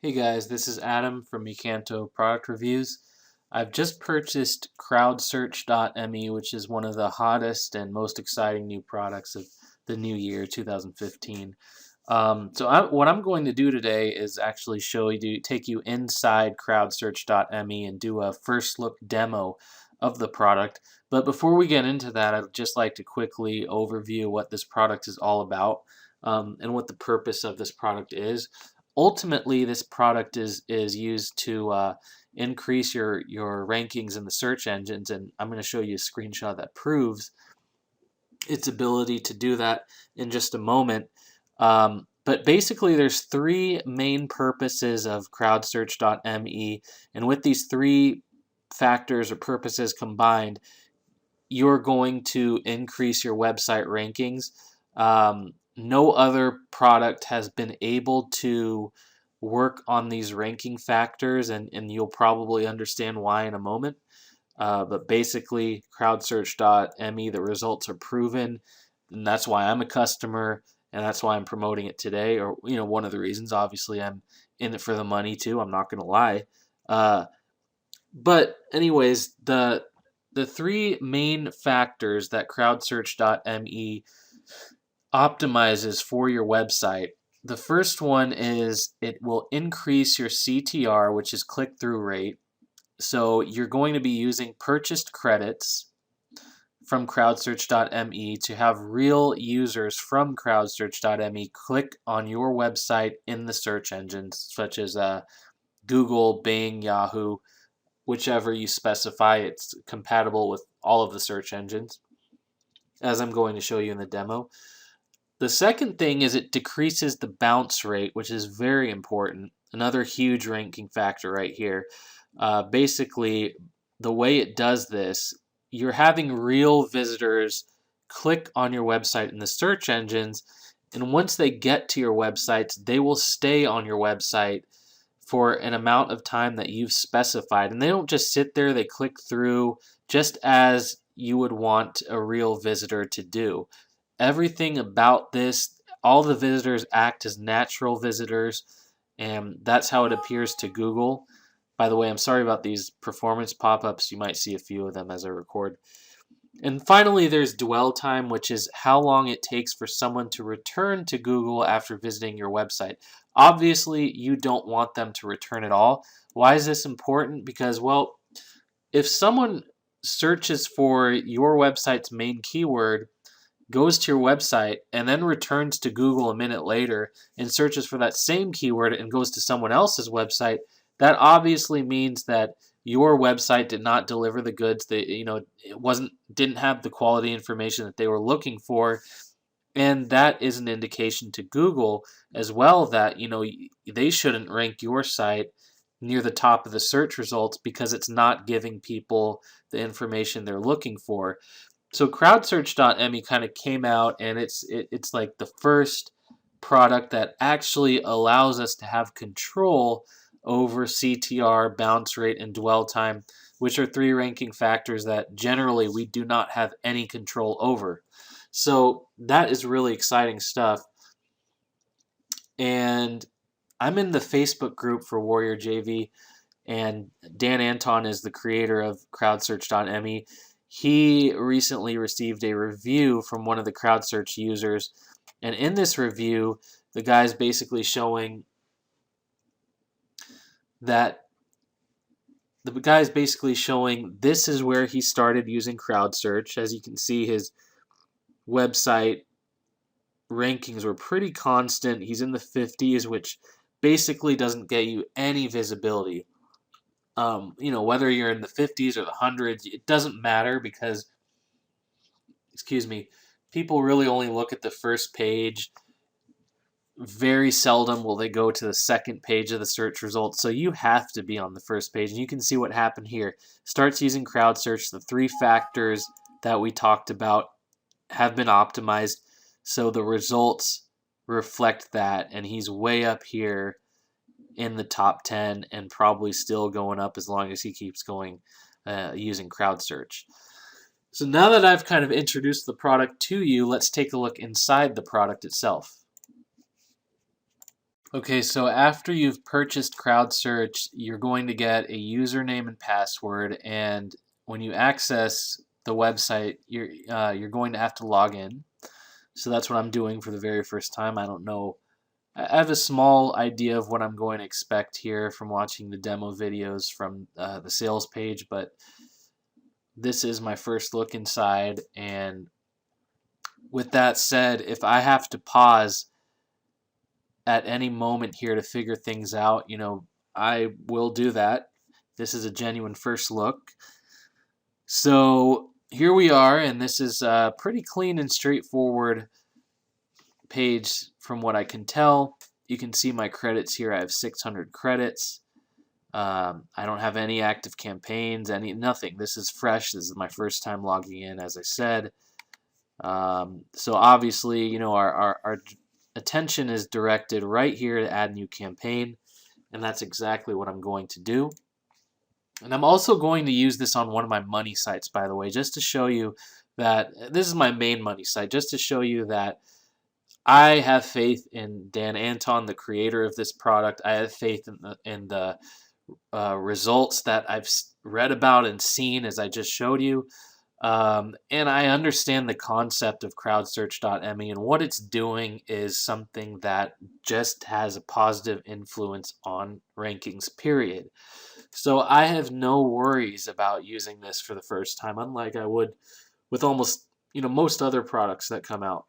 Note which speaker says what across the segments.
Speaker 1: Hey guys, this is Adam from Mecanto Product Reviews. I've just purchased crowdsearch.me, which is one of the hottest and most exciting new products of the new year, 2015. What I'm going to do today is actually take you inside crowdsearch.me and do a first look demo of the product. But before we get into that, I'd just like to quickly overview what this product is all about, and what the purpose of this product is. Ultimately, this product is used to increase your rankings in the search engines, and I'm going to show you a screenshot that proves its ability to do that in just a moment. But basically, there's three main purposes of crowdsearch.me, and with these three factors or purposes combined, you're going to increase your website rankings. No other product has been able to work on these ranking factors, and you'll probably understand why in a moment. But basically, crowdsearch.me, the results are proven, and that's why I'm a customer, and that's why I'm promoting it today. Or, one of the reasons, obviously, I'm in it for the money too. I'm not going to lie. But anyways, the three main factors that crowdsearch.me optimizes for your website. The first one is it will increase your CTR, which is click-through rate. So you're going to be using purchased credits from crowdsearch.me to have real users from crowdsearch.me click on your website in the search engines, such as Google, Bing, Yahoo, whichever you specify. It's compatible with all of the search engines, as I'm going to show you in the demo. The second thing is it decreases the bounce rate, which is very important. Another huge ranking factor right here. Basically, the way it does this, you're having real visitors click on your website in the search engines, and once they get to your websites, they will stay on your website for an amount of time that you've specified. And they don't just sit there, they click through just as you would want a real visitor to do. Everything about this, all the visitors act as natural visitors, and that's how it appears to Google. By the way, I'm sorry about these performance pop-ups. You might see a few of them as I record. And finally, there's dwell time, which is how long it takes for someone to return to Google after visiting your website. Obviously, you don't want them to return at all. Why is this important? Because, well, if someone searches for your website's main keyword, goes to your website, and then returns to Google a minute later and searches for that same keyword and goes to someone else's website, that obviously means that your website did not deliver the goods. That it didn't have the quality information that they were looking for, and that is an indication to Google as well that they shouldn't rank your site near the top of the search results because it's not giving people the information they're looking for. So crowdsearch.me kind of came out, and it's like the first product that actually allows us to have control over CTR, bounce rate, and dwell time, which are three ranking factors that generally we do not have any control over. So that is really exciting stuff. And I'm in the Facebook group for Warrior JV, and Anton is the creator of crowdsearch.me. He recently received a review from one of the CrowdSearch users, and in this review, the guy's basically showing this is where he started using CrowdSearch. As you can see, his website rankings were pretty constant. He's in the 50s, which basically doesn't get you any visibility. Whether you're in the 50s or the hundreds, it doesn't matter because, people really only look at the first page. Very seldom will they go to the second page of the search results, so you have to be on the first page. And you can see what happened here. Starts using crowd search. The three factors that we talked about have been optimized, so the results reflect that, and he's way up here in the top 10 and probably still going up as long as he keeps going using crowd search. So now that I've kind of introduced the product to you, let's take a look inside the product itself. Okay, so after you've purchased CrowdSearch, you're going to get a username and password, and when you access the website, you're going to have to log in. So that's what I'm doing for the very first time. I don't know. I have a small idea of what I'm going to expect here from watching the demo videos from the sales page, but this is my first look inside. And with that said, if I have to pause at any moment here to figure things out, I will do that. This is a genuine first look. So here we are, and this is a pretty clean and straightforward page from what I can tell. You can see my credits here. I have 600 credits. I don't have any active campaigns, nothing. This is fresh. This is my first time logging in, as I said. So obviously, our attention is directed right here to add new campaign, and that's exactly what I'm going to do. And I'm also going to use this on one of my money sites, by the way, just to show you that this is my main money site, just to show you that I have faith in Dan Anton, the creator of this product. I have faith in the results that I've read about and seen, as I just showed you. And I understand the concept of crowdsearch.me, and what it's doing is something that just has a positive influence on rankings, period. So I have no worries about using this for the first time, unlike I would with almost most other products that come out.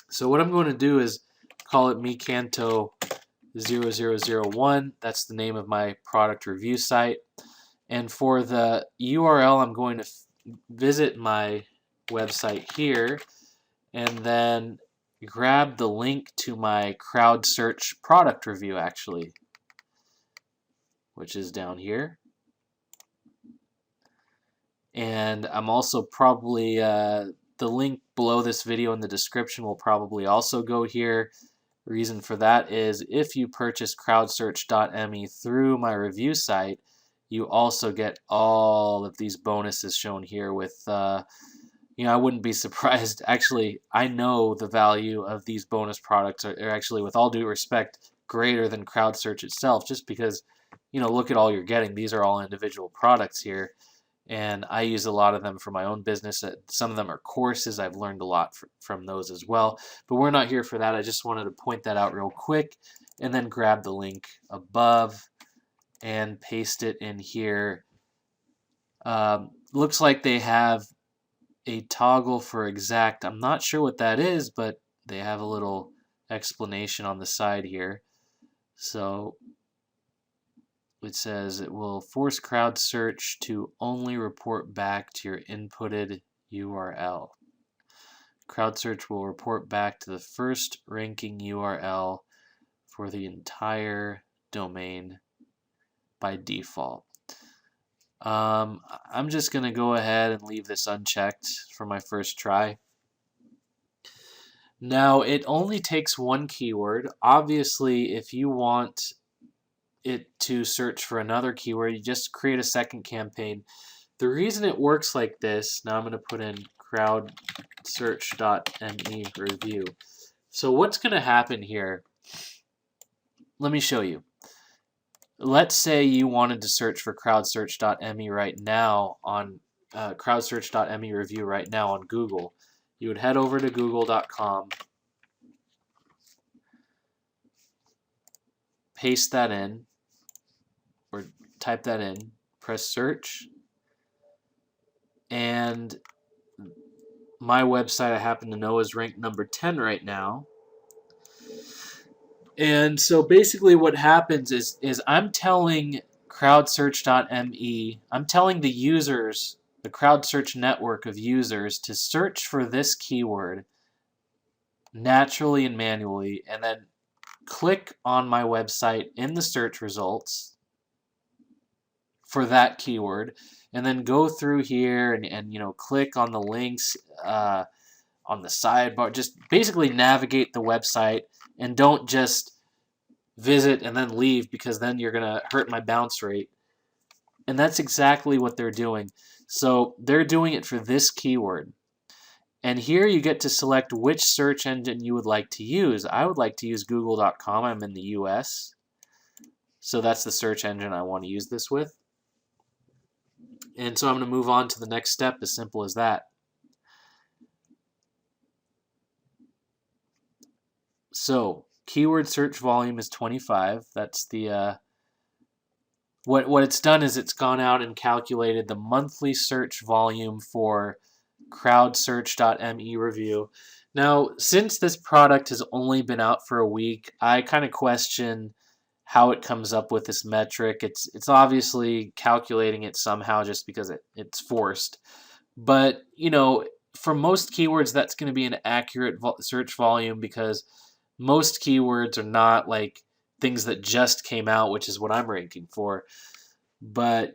Speaker 1: So what I'm going to do is call it Mikanto0001. That's the name of my product review site. And for the URL, I'm going to visit my website here and then grab the link to my CrowdSearch product review, actually, which is down here. And I'm also probably, the link below this video in the description will probably also go here. Reason for that is if you purchase crowdsearch.me through my review site, you also get all of these bonuses shown here with, I wouldn't be surprised. Actually, I know the value of these bonus products are actually, with all due respect, greater than CrowdSearch itself, just because, look at all you're getting. These are all individual products here, and I use a lot of them for my own business. Some of them are courses. I've learned a lot from those as well, but we're not here for that. I just wanted to point that out real quick, and then grab the link above and paste it in here. Looks like they have a toggle for exact. I'm not sure what that is, but they have a little explanation on the side here. So it says it will force CrowdSearch to only report back to your inputted URL. CrowdSearch will report back to the first ranking URL for the entire domain by default. I'm just going to go ahead and leave this unchecked for my first try. Now, it only takes one keyword. Obviously, if you want it to search for another keyword, you just create a second campaign. The reason it works like this, now I'm going to put in crowdsearch.me review. So what's going to happen here? Let me show you. Let's say you wanted to search for crowdsearch.me right now on crowdsearch.me review right now on Google. You would head over to google.com, paste that in, or type that in, press search, and my website I happen to know is ranked number 10 right now. And so basically what happens is I'm telling crowdsearch.me, I'm telling the users, the CrowdSearch network of users, to search for this keyword naturally and manually, and then click on my website in the search results for that keyword, and then go through here and click on the links on the sidebar. Just basically navigate the website, and don't just visit and then leave, because then you're going to hurt my bounce rate. And that's exactly what they're doing. So they're doing it for this keyword. And here you get to select which search engine you would like to use. I would like to use google.com. I'm in the US. So that's the search engine I want to use this with. And so I'm going to move on to the next step, as simple as that. So keyword search volume is 25. That's the what it's done is it's gone out and calculated the monthly search volume for crowdsearch.me review. Now, since this product has only been out for a week, I kind of question how it comes up with this metric. It's obviously calculating it somehow just because it's forced. But, for most keywords, that's going to be an accurate search volume because most keywords are not like things that just came out, which is what I'm ranking for. But,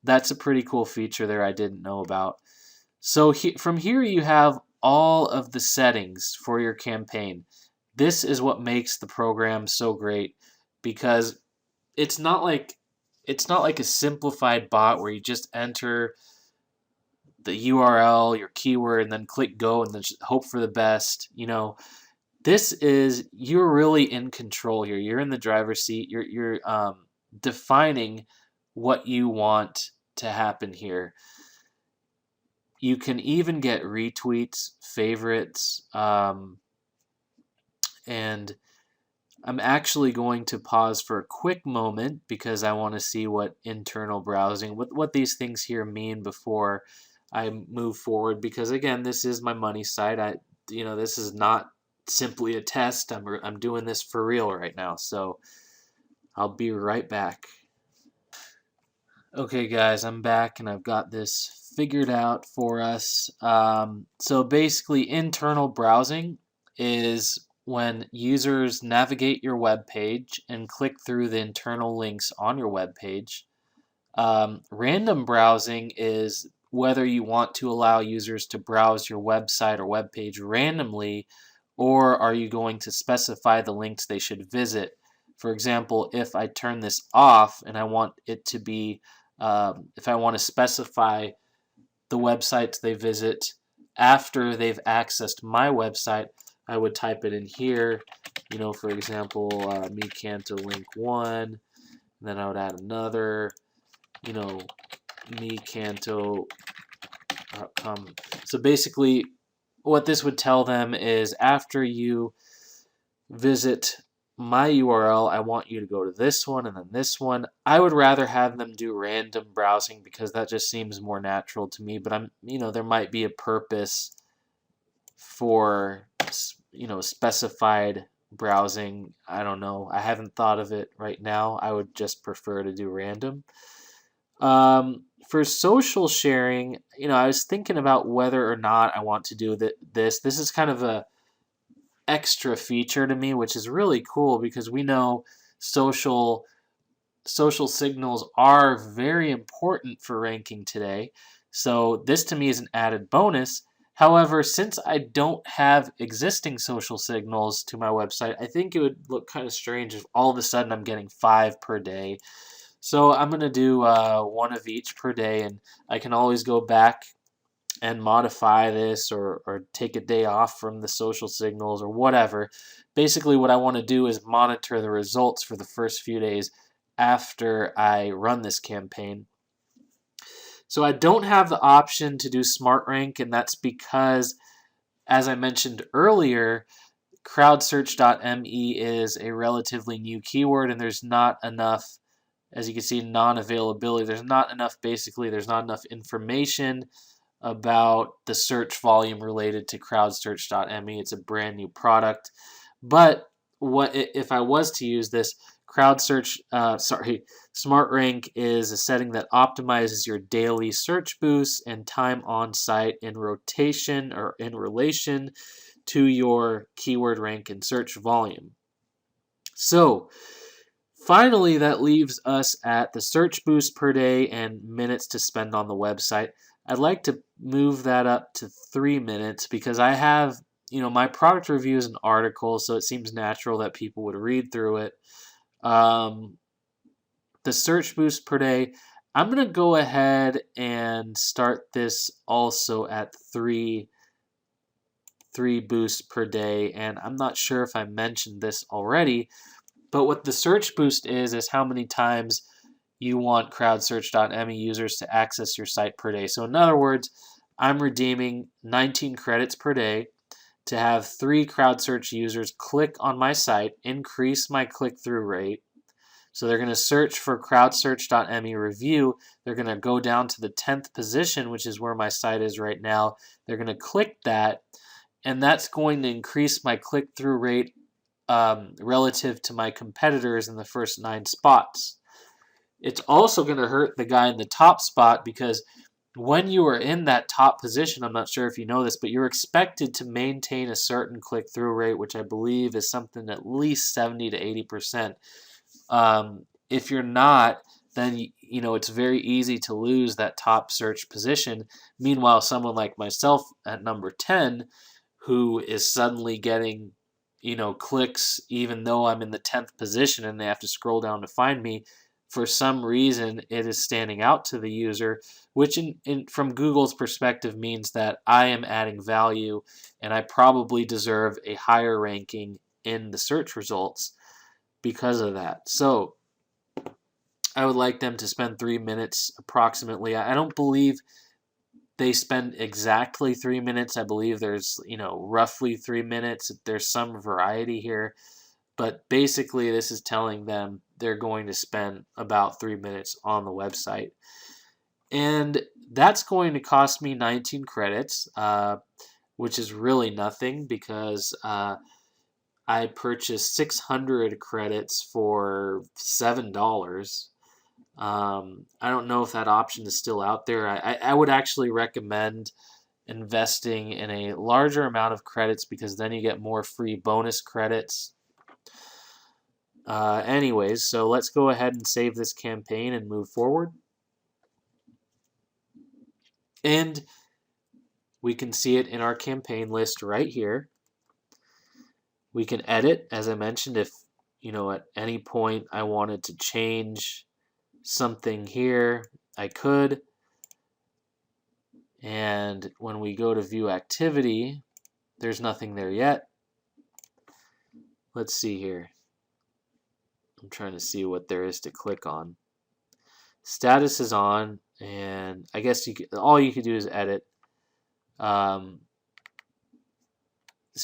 Speaker 1: that's a pretty cool feature there I didn't know about. So from here you have all of the settings for your campaign. This is what makes the program so great because it's not like a simplified bot where you just enter the URL, your keyword, and then click go and then hope for the best. You're really in control here. You're in the driver's seat. You're defining what you want to happen here. You can even get retweets, favorites, and I'm actually going to pause for a quick moment because I want to see what internal browsing, what these things here mean before I move forward. Because again, this is my money site. This is not simply a test. I'm doing this for real right now. So I'll be right back. Okay, guys, I'm back and I've got this figured out for us. So basically, internal browsing is when users navigate your web page and click through the internal links on your web page. Random browsing is whether you want to allow users to browse your website or web page randomly, or are you going to specify the links they should visit. For example, if I turn this off and I want it to be if I want to specify the websites they visit after they've accessed my website, I would type it in here. For example, mecanto link 1, and then I would add another, mecanto.com. So basically, what this would tell them is after you visit my URL, I want you to go to this one and then this one. I would rather have them do random browsing because that just seems more natural to me, but there might be a purpose for, specified browsing. I don't know. I haven't thought of it right now. I would just prefer to do random. For social sharing, I was thinking about whether or not I want to do this. This is kind of a extra feature to me, which is really cool because we know social signals are very important for ranking today. So this to me is an added bonus. However, since I don't have existing social signals to my website, I think it would look kind of strange if all of a sudden I'm getting 5 per day. So I'm going to do one of each per day, and I can always go back and modify this or take a day off from the social signals or whatever. Basically, what I want to do is monitor the results for the first few days after I run this campaign. So I don't have the option to do Smart Rank, and that's because, as I mentioned earlier, crowdsearch.me is a relatively new keyword, and there's not enough, as you can see, non-availability. There's not enough information about the search volume related to crowdsearch.me. It's a brand new product. But if I was to use this, SmartRank is a setting that optimizes your daily search boosts and time on site in rotation or in relation to your keyword rank and search volume. So finally, that leaves us at the search boost per day and minutes to spend on the website. I'd like to move that up to 3 minutes because I have, my product review is an article, so it seems natural that people would read through it. The search boost per day, I'm going to go ahead and start this also at 3 3 boosts per day. And I'm not sure if I mentioned this already, but what the search boost is how many times you want crowdsearch.me users to access your site per day. So in other words, I'm redeeming 19 credits per day to have 3 crowdsearch users click on my site, increase my click-through rate. So they're going to search for crowdsearch.me review. They're going to go down to the 10th position, which is where my site is right now. They're going to click that, and that's going to increase my click-through rate relative to my competitors in the first 9 spots. It's also going to hurt the guy in the top spot because when you are in that top position, I'm not sure if you know this, but you're expected to maintain a certain click-through rate, which I believe is something at least 70 to 80%. If you're not, then it's very easy to lose that top search position. Meanwhile, someone like myself at number 10, who is suddenly getting clicks even though I'm in the 10th position and they have to scroll down to find me, for some reason it is standing out to the user, which from Google's perspective means that I am adding value and I probably deserve a higher ranking in the search results because of that. So I would like them to spend 3 minutes approximately. I don't believe they spend exactly 3 minutes. I believe there's, roughly 3 minutes. There's some variety here. But basically, this is telling them they're going to spend about 3 minutes on the website. And that's going to cost me 19 credits, which is really nothing because I purchased 600 credits for $7. I don't know if that option is still out there. I would actually recommend investing in a larger amount of credits because then you get more free bonus credits. Anyways, so let's go ahead and save this campaign and move forward. And we can see it in our campaign list right here. We can edit, as I mentioned, if at any point I wanted to change something here, I could. And when we go to view activity, there's nothing there yet. Let's see here. I'm trying to see what there is to click on. Status is on, and I guess all you could do is edit. So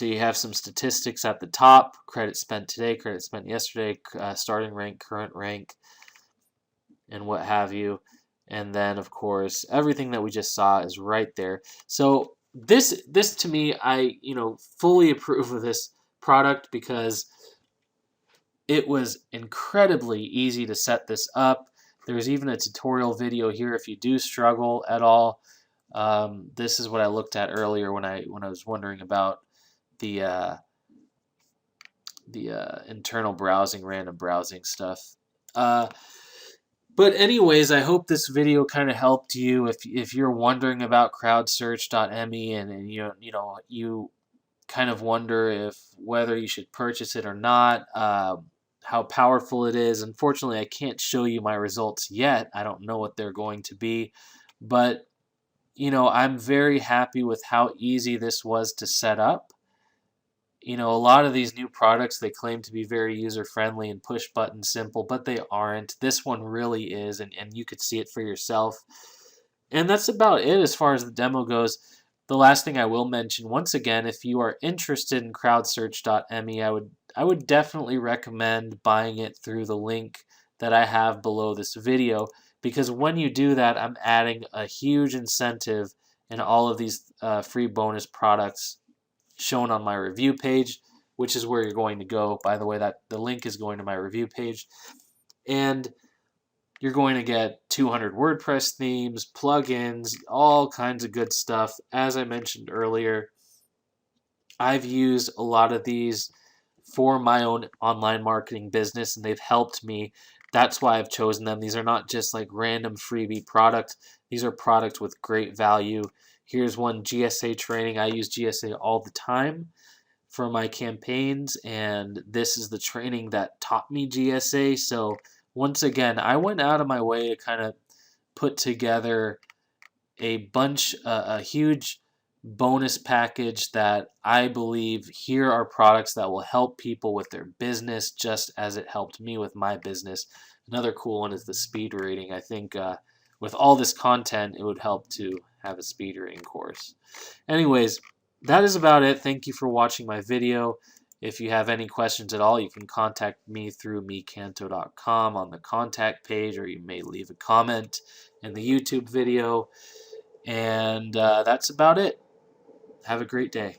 Speaker 1: you have some statistics at the top: credit spent today, credit spent yesterday, starting rank, current rank, and what have you. And then, of course, everything that we just saw is right there. So this to me, I fully approve of this product because it was incredibly easy to set this up. There's even a tutorial video here if you do struggle at all. This is what I looked at earlier when I was wondering about the internal browsing, random browsing stuff. But anyways, I hope this video kind of helped you if you're wondering about crowdsearch.me and you kind of wonder whether you should purchase it or not, how powerful it is. Unfortunately, I can't show you my results yet. I don't know what they're going to be, but I'm very happy with how easy this was to set up. A lot of these new products, they claim to be very user-friendly and push-button simple, but they aren't. This one really is, and you could see it for yourself. And that's about it as far as the demo goes. The last thing I will mention, once again, if you are interested in crowdsearch.me, I would definitely recommend buying it through the link that I have below this video, because when you do that, I'm adding a huge incentive in all of these free bonus products shown on my review page, which is where you're going to go. By the way, that the link is going to my review page. And you're going to get 200 WordPress themes, plugins, all kinds of good stuff. As I mentioned earlier, I've used a lot of these for my own online marketing business, and they've helped me. That's why I've chosen them. These are not just like random freebie product. These are products with great value. Here's one, GSA training. I use GSA all the time for my campaigns, and this is the training that taught me GSA. So once again, I went out of my way to kind of put together a huge bonus package that I believe here are products that will help people with their business just as it helped me with my business. Another cool one is the speed rating. I think with all this content, it would help to have a speed rating course. Anyways, that is about it. Thank you for watching my video. If you have any questions at all, you can contact me through mecanto.com on the contact page, or you may leave a comment in the YouTube video. And that's about it. Have a great day.